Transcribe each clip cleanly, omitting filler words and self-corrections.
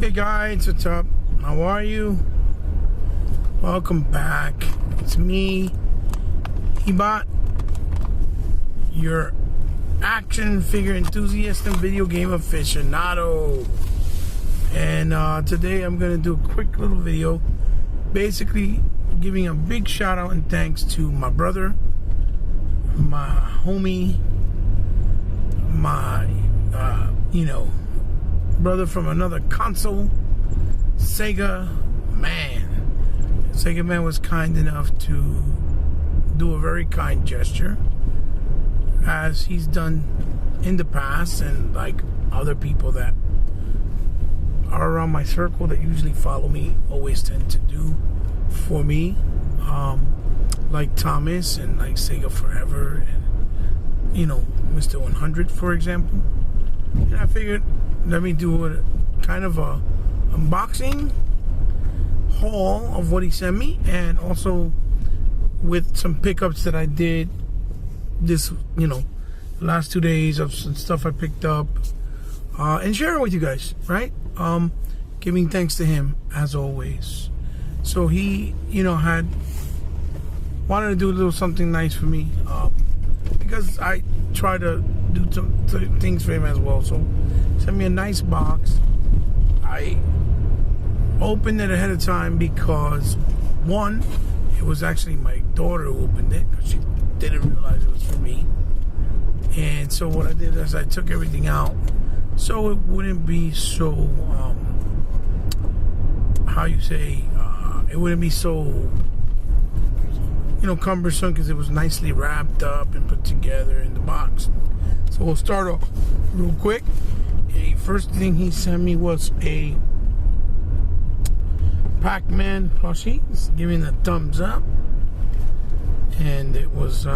Hey guys, what's up? How are you? Welcome back. It's me, Ebot, your action figure enthusiast and video game aficionado. And today I'm going to do a quick little video, basically giving a big shout out and thanks to my brother, my homie, my, brother from another console, Segaman. Segaman was kind enough to do a very kind gesture, as he's done in the past, and like other people that are around my circle that usually follow me always tend to do for me, like Thomas and like Sega Forever and Mr. 100, for example. And I figured, let me do a kind of a unboxing haul of what he sent me, and also with some pickups that I did this, last 2 days of some stuff I picked up, and share it with you guys, right? Giving thanks to him as always. So he, wanted to do a little something nice for me, because I try to do some things for him as well. So sent me a nice box. I opened it ahead of time because, one, it was actually my daughter who opened it because she didn't realize it was for me. And so what I did is I took everything out so it wouldn't be so, it wouldn't be so, cumbersome, because it was nicely wrapped up and put together in the box. So we'll start off real quick. The first thing he sent me was a Pac-Man Plushie. It's giving a thumbs up, and it was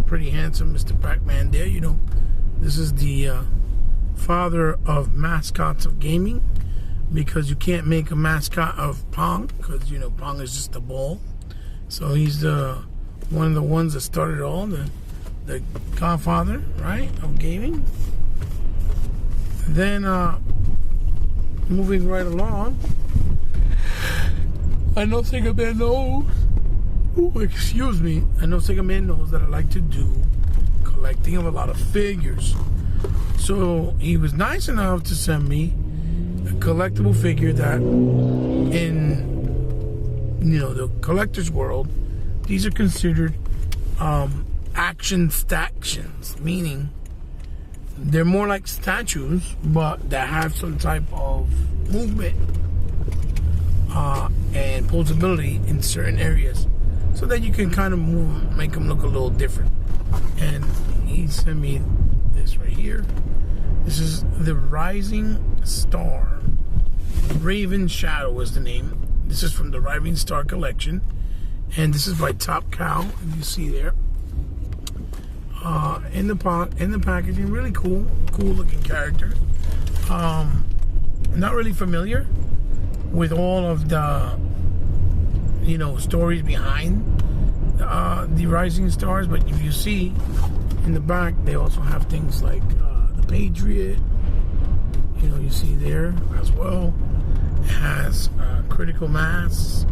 pretty handsome, Mr. Pac-Man there. This is the father of mascots of gaming, because you can't make a mascot of Pong, because Pong is just a ball. So he's one of the ones that started all, the godfather, right, of gaming. Then moving right along, I know Segaman knows. I know Segaman knows that I like to do collecting of a lot of figures. So he was nice enough to send me a collectible figure that, in the collector's world, these are considered action stactions, meaning they're more like statues, but that have some type of movement and posability in certain areas, so that you can kind of make them look a little different. And he sent me this right here. This is the Rising Star. Raven Shadow is the name. This is from the Rising Star collection, and this is by Top Cow. You see there. In the packaging, really cool looking character. Not really familiar with all of the stories behind the Rising Stars, but if you see in the back, they also have things like the Patriot. You see there as well. It has Critical Mass,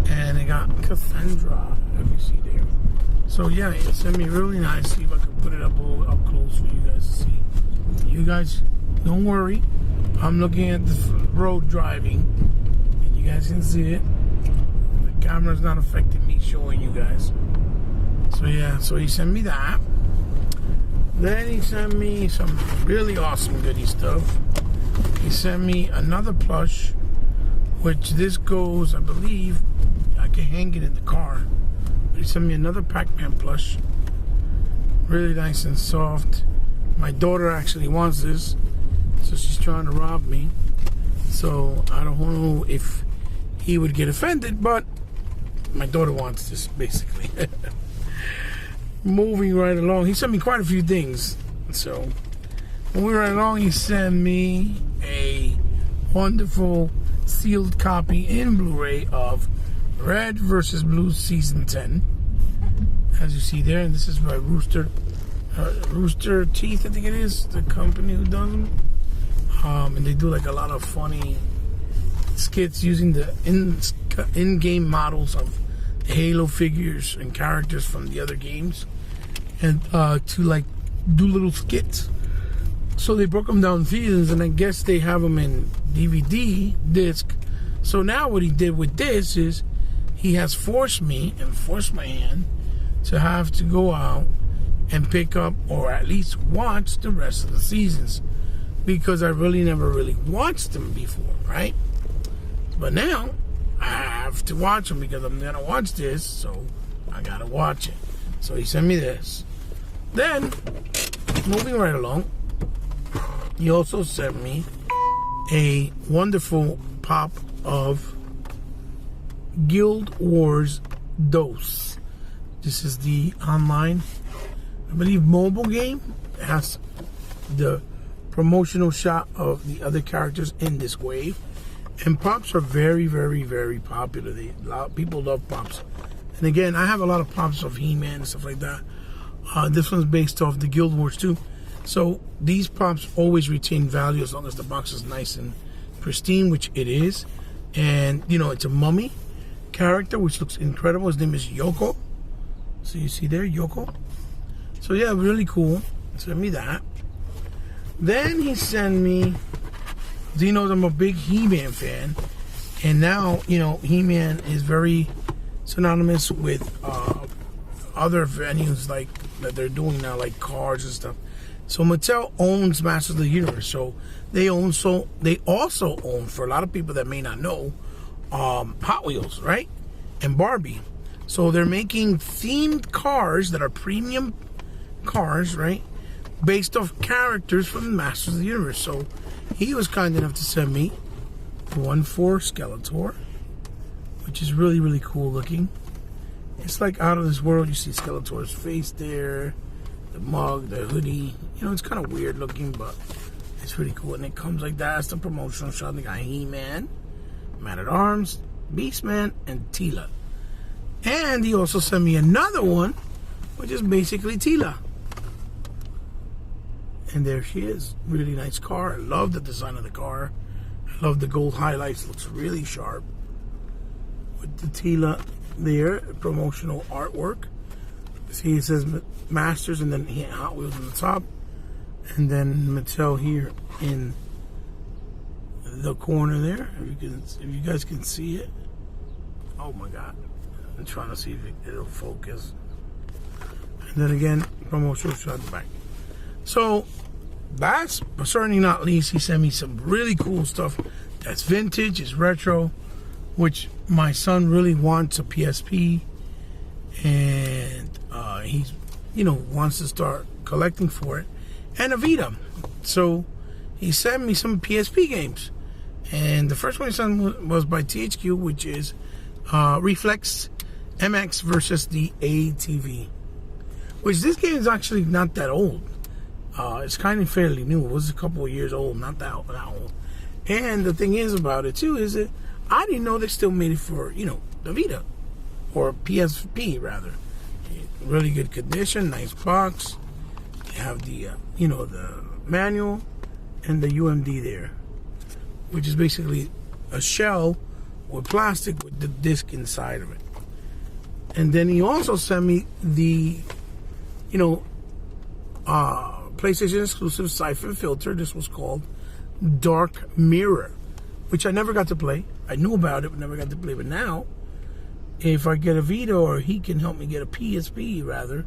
and it got Cassandra, if you see there. So yeah, it sent me really nice. See if I can put it up a little up close for you guys to see. You guys, don't worry. I'm looking at the road driving, and you guys can see it. The camera's not affecting me showing you guys. So yeah, so he sent me that. Then he sent me some really awesome goodie stuff. He sent me another plush, which this goes, I believe, I can hang it in the car. He sent me another Pac-Man plush. Really nice and soft. My daughter actually wants this, so she's trying to rob me. So I don't know if he would get offended, but my daughter wants this, basically. Moving right along, he sent me quite a few things. So moving right along, he sent me a wonderful sealed copy in Blu-ray of Red vs. Blue Season 10, as you see there. And this is by Rooster Teeth, I think it is, the company who does them. And they do like a lot of funny skits using the in-game models of Halo figures and characters from the other games, and to like do little skits. So they broke them down in seasons, and I guess they have them in DVD disc. So now what he did with this is he has forced me and forced my hand to have to go out and pick up, or at least watch, the rest of the seasons, because I really never really watched them before, right? But now I have to watch them because I'm gonna watch this, so I gotta watch it. So he sent me this. Then, moving right along, he also sent me a wonderful pop of Guild Wars DOS. This is the online, I believe, mobile game. It has the promotional shot of the other characters in this wave. And pops are very, very, very popular. A lot of people love pops. And again, I have a lot of pops of He-Man and stuff like that. This one's based off the Guild Wars too. So these pops always retain value as long as the box is nice and pristine, which it is. And, you know, it's a mummy character, which looks incredible. His name is Yoko. So you see there, Yoko. So yeah, really cool. Send me that. Then he sent me, he knows I'm a big He-Man fan. And now, you know, He-Man is very synonymous with other venues like that they're doing now, like cars and stuff. So Mattel owns Masters of the Universe. So they also own, for a lot of people that may not know, Hot Wheels, right? And Barbie. So they're making themed cars that are premium cars, right? Based off characters from Masters of the Universe. So he was kind enough to send me one for Skeletor, which is really, really cool looking. It's like out of this world. You see Skeletor's face there, the mug, the hoodie. You know, it's kind of weird looking, but it's really cool. And it comes like that. That's the promotional shot. They got He-Man, Man-at-Arms, Beastman, and Teela. And he also sent me another one, which is basically Teela. And there she is. Really nice car. I love the design of the car. I love the gold highlights. Looks really sharp. With the Teela there, promotional artwork. See, it says Masters and then Hot Wheels on the top. And then Mattel here in the corner there. If you guys can see it. Oh my God. I'm trying to see if it'll focus. And then again, promotional shot at the back. So, last but certainly not least, he sent me some really cool stuff that's vintage, it's retro, which my son really wants a PSP, and he's, you know, wants to start collecting for it, and a Vita. So he sent me some PSP games, and the first one he sent was by THQ, which is Reflex Mx versus the ATV, which this game is actually not that old. It's kind of fairly new. It was a couple of years old, not that old. And the thing is about it too is that I didn't know they still made it for, you know, the Vita, or PSP rather. Really good condition, nice box. You have the you know, the manual and the UMD there, which is basically a shell with plastic with the disc inside of it. And then he also sent me the, you know, PlayStation exclusive Siphon Filter. This was called Dark Mirror, which I never got to play. I knew about it, but never got to play. But now, if I get a Vita, or he can help me get a PSP rather,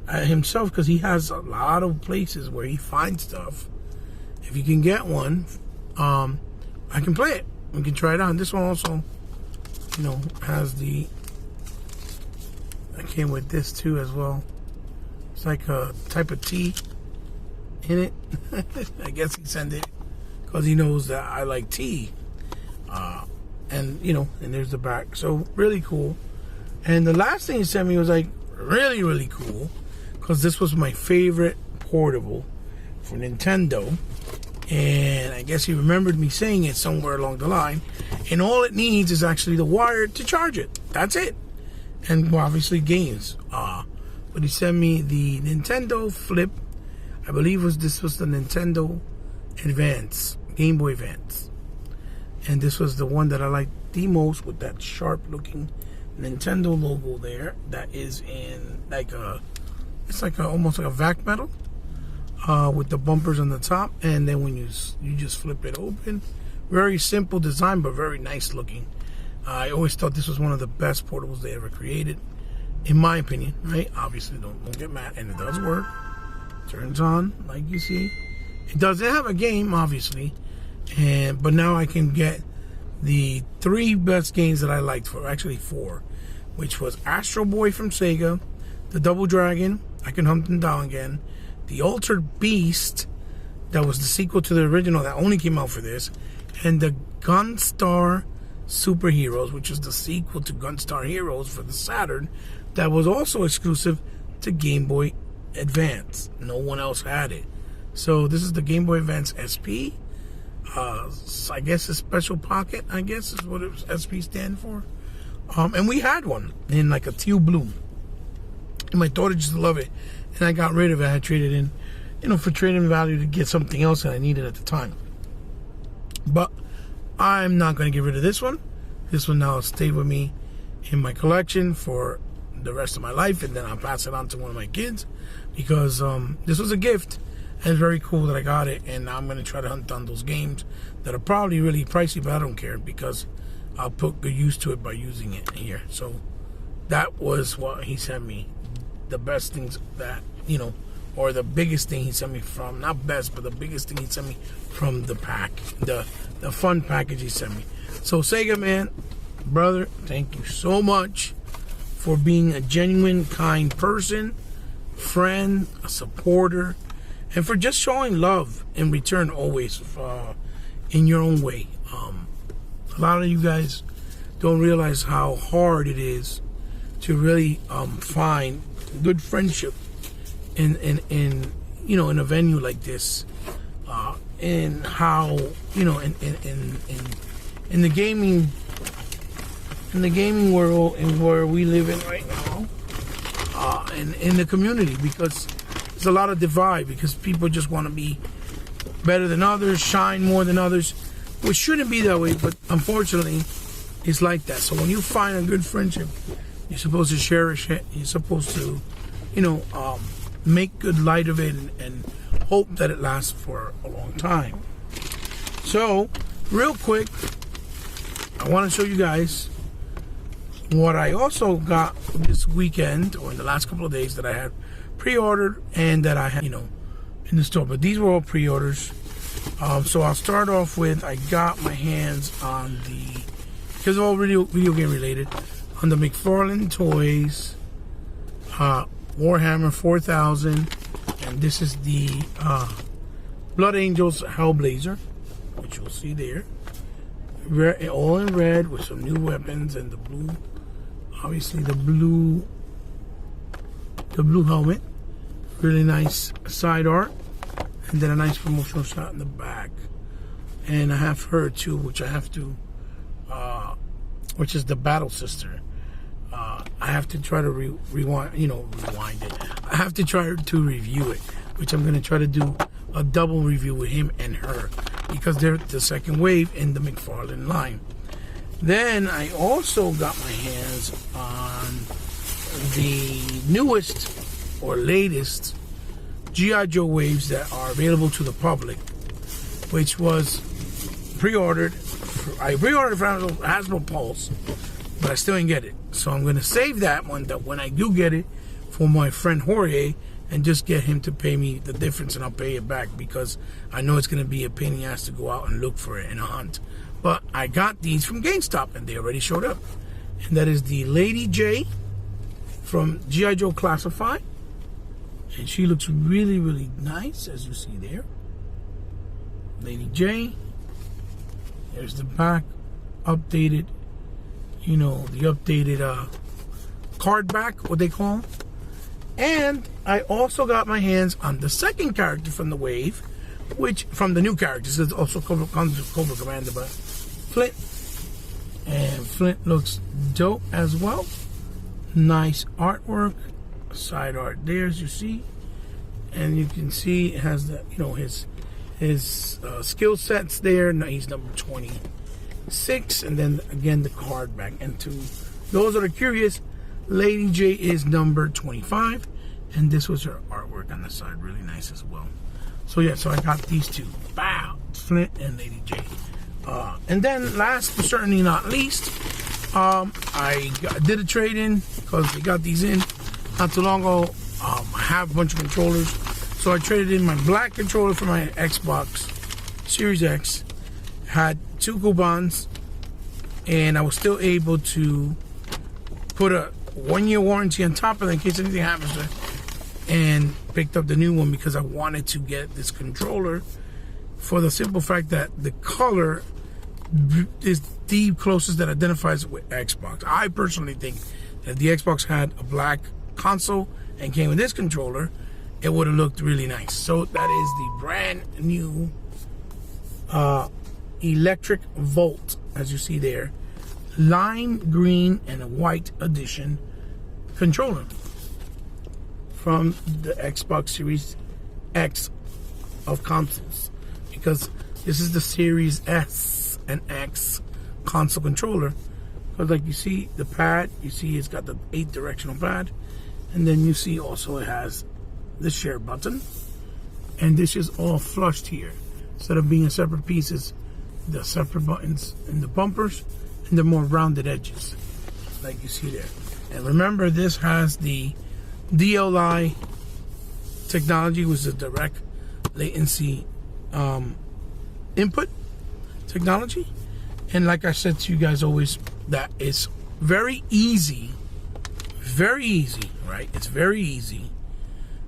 himself, because he has a lot of places where he finds stuff. If you can get one, I can play it. We can try it out. And this one also, you know, has the, I came with this too as well. It's like a type of tea in it. I guess he sent it because he knows that I like tea. And, you know, and there's the back. So, really cool. And the last thing he sent me was like really, really cool, because this was my favorite portable for Nintendo. And I guess he remembered me saying it somewhere along the line. And all it needs is actually the wire to charge it. That's it. And well, obviously games. But he sent me the Nintendo Flip. I believe this was the Nintendo Advance, Game Boy Advance. And this was the one that I liked the most, with that sharp looking Nintendo logo there. That is in like a, it's like almost like a vac metal, with the bumpers on the top. And then when you just flip it open, very simple design, but very nice looking. I always thought this was one of the best portables they ever created, in my opinion, right? Obviously, don't get mad. And it does work. Turns on, like you see. It doesn't have a game, obviously, but now I can get the 3 best games that I liked, for actually 4, which was Astro Boy from Sega, the Double Dragon, I can hunt them down again, the Altered Beast, that was the sequel to the original that only came out for this, and the Gunstar Superheroes, which is the sequel to Gunstar Heroes for the Saturn, that was also exclusive to Game Boy Advance. No one else had it. So this is the Game Boy Advance SP. I guess a special pocket, I guess is what SP stand for. And we had one in like a teal blue. And my daughter just loved it. And I got rid of it. I had traded in, for trading value to get something else that I needed at the time. But I'm not going to get rid of this one. This one now will stay with me in my collection for the rest of my life. And then I'll pass it on to one of my kids. Because this was a gift. And it's very cool that I got it, and I'm going to try to hunt down those games that are probably really pricey, but I don't care because I'll put good use to it by using it here. So that was what he sent me. The best things that, or the biggest thing he sent me from, not best, but the biggest thing he sent me from the pack, the fun package he sent me. So Segaman, brother, thank you so much for being a genuine, kind person, friend, a supporter, and for just showing love in return always, in your own way. A lot of you guys don't realize how hard it is to really find good friendship in a venue like this, and how in the gaming world and where we live in right now, and in the community, because there's a lot of divide, because people just want to be better than others, shine more than others, which shouldn't be that way, but unfortunately it's like that. So when you find a good friendship, you're supposed to cherish it. You're supposed to make good light of it, and hope that it lasts for a long time. So real quick, I want to show you guys what I also got this weekend, or in the last couple of days, that I had pre-ordered and that I had, in the store. But these were all pre-orders. So I'll start off with, I got my hands on the, because they're all video game related, on the McFarlane Toys Warhammer 4000, and this is the Blood Angels Hellblazer, which you'll see there. All in red with some new weapons, and the blue, obviously the blue helmet. Really nice side art, and then a nice promotional shot in the back. And I have her too, which I have to, which is the Battle Sister. I have to try to rewind it. I have to try to review it, which I'm going to try to do a double review with him and her, because they're the second wave in the McFarlane line. Then I also got my hands on the newest or latest G.I. Joe waves that are available to the public, which was pre-ordered. I pre-ordered for Hasbro Pulse, but I still didn't get it. So I'm going to save that one, that when I do get it, for my friend Jorge, and just get him to pay me the difference, and I'll pay it back, because I know it's going to be a pain in the ass to go out and look for it in a hunt. But I got these from GameStop, and they already showed up. And that is the Lady J from G.I. Joe Classified. And she looks really, really nice, as you see there. Lady J. There's the back, updated, the updated card back, what they call. And I also got my hands on the second character from the wave, which, from the new characters, it also comes with Cobra Commander, but Flint. And Flint looks dope as well. Nice artwork, side art there, as you see. And you can see it has the, his skill sets there. No, he's number 20. 6, and then again the card back. And to those that are curious, Lady J is number 25, and this was her artwork on the side, really nice as well. So yeah, so I got these two, Bow, Flint and Lady J. And then last but certainly not least, I did a trade-in because they got these in not too long ago. I have a bunch of controllers, so I traded in my black controller for my Xbox Series X. Had 2 coupons, and I was still able to put a 1-year warranty on top of it in case anything happens to it, and picked up the new one because I wanted to get this controller for the simple fact that the color is the closest that identifies it with Xbox. I personally think that if the Xbox had a black console and came with this controller, it would have looked really nice. So that is the brand new Electric Volt, as you see there, lime green and a white edition controller from the Xbox Series X of consoles, because this is the Series S and X console controller. Because like you see the pad, you see it's got the 8 directional pad, and then you see also it has the share button, and this is all flushed here instead of being in separate pieces. The separate buttons and the bumpers and the more rounded edges like you see there. And remember, this has the DLI technology, which is a direct latency input technology. And like I said to you guys always, that it's very easy, right? It's very easy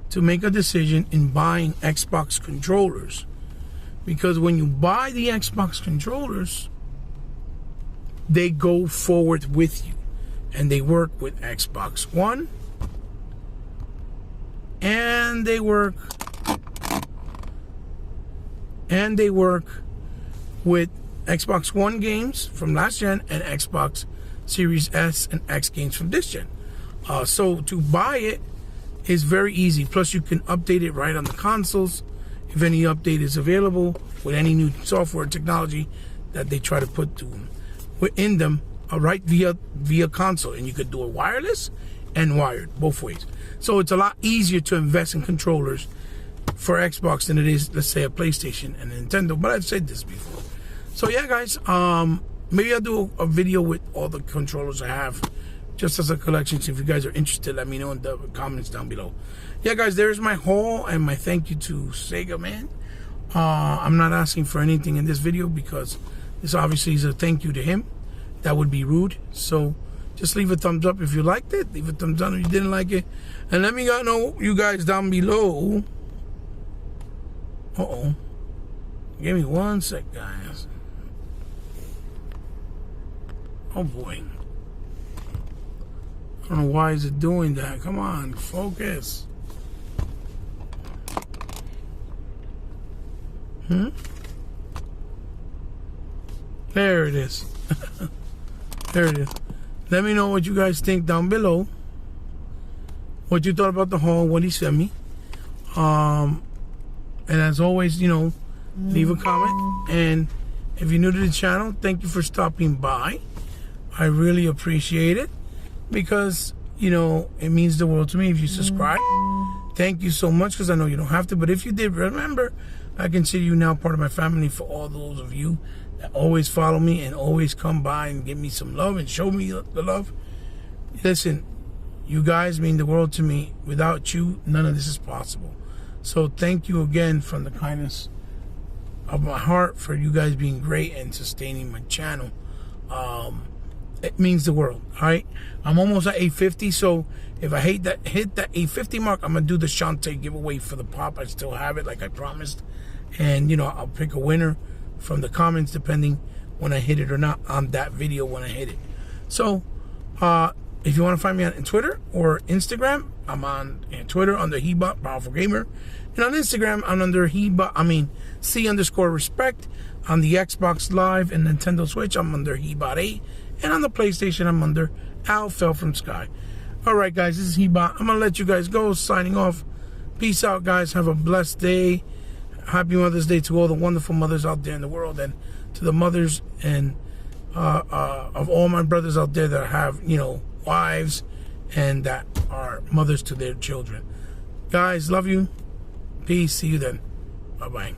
to make a decision in buying Xbox controllers, because when you buy the Xbox controllers, they go forward with you, and they work with Xbox One, and they work with Xbox One games from last gen and Xbox Series S and X games from this gen. So to buy it is very easy. Plus you can update it right on the consoles if any update is available with any new software technology that they try to put to them, within them, right via console. And you could do it wireless and wired, both ways. So it's a lot easier to invest in controllers for Xbox than it is, let's say, a PlayStation and a Nintendo. But I've said this before. So yeah, guys, maybe I'll do a video with all the controllers I have, just as a collection. So if you guys are interested, let me know in the comments down below. Yeah, guys, there's my haul and my thank you to Segaman. I'm not asking for anything in this video because this obviously is a thank you to him. That would be rude. So just leave a thumbs up if you liked it. Leave a thumbs down if you didn't like it. And let me know, you guys down below. Uh-oh. Give me 1 sec, guys. Oh, boy. I don't know why is it doing that. Come on, focus. There it is. There it is. Let me know what you guys think down below. What you thought about the haul, what he sent me. And as always, leave a comment. And if you're new to the channel, thank you for stopping by. I really appreciate it, because, it means the world to me if you subscribe. Thank you so much, because I know you don't have to. But if you did, remember, I consider you now part of my family. For all those of you that always follow me and always come by and give me some love and show me the love. Listen, you guys mean the world to me. Without you, none of this is possible. So thank you again from the kindness of my heart for you guys being great and sustaining my channel. It means the world. All right, I'm almost at 850, so if I hit that 850 mark, I'm gonna do the Shantae giveaway for the pop. I still have it, like I promised, and I'll pick a winner from the comments depending when I hit it or not on that video when I hit it. So if you want to find me on Twitter or Instagram, I'm on Twitter under Hebot Powerful Gamer, and on Instagram I'm under C_respect. On the Xbox Live and Nintendo Switch, I'm under Hebot8, and on the PlayStation, I'm under Al Fell from Sky. All right, guys, this is Hebot. I'm gonna let you guys go. Signing off. Peace out, guys. Have a blessed day. Happy Mother's Day to all the wonderful mothers out there in the world, and to the mothers and of all my brothers out there that have, wives and that are mothers to their children. Guys, love you. Peace. See you then. Bye-bye.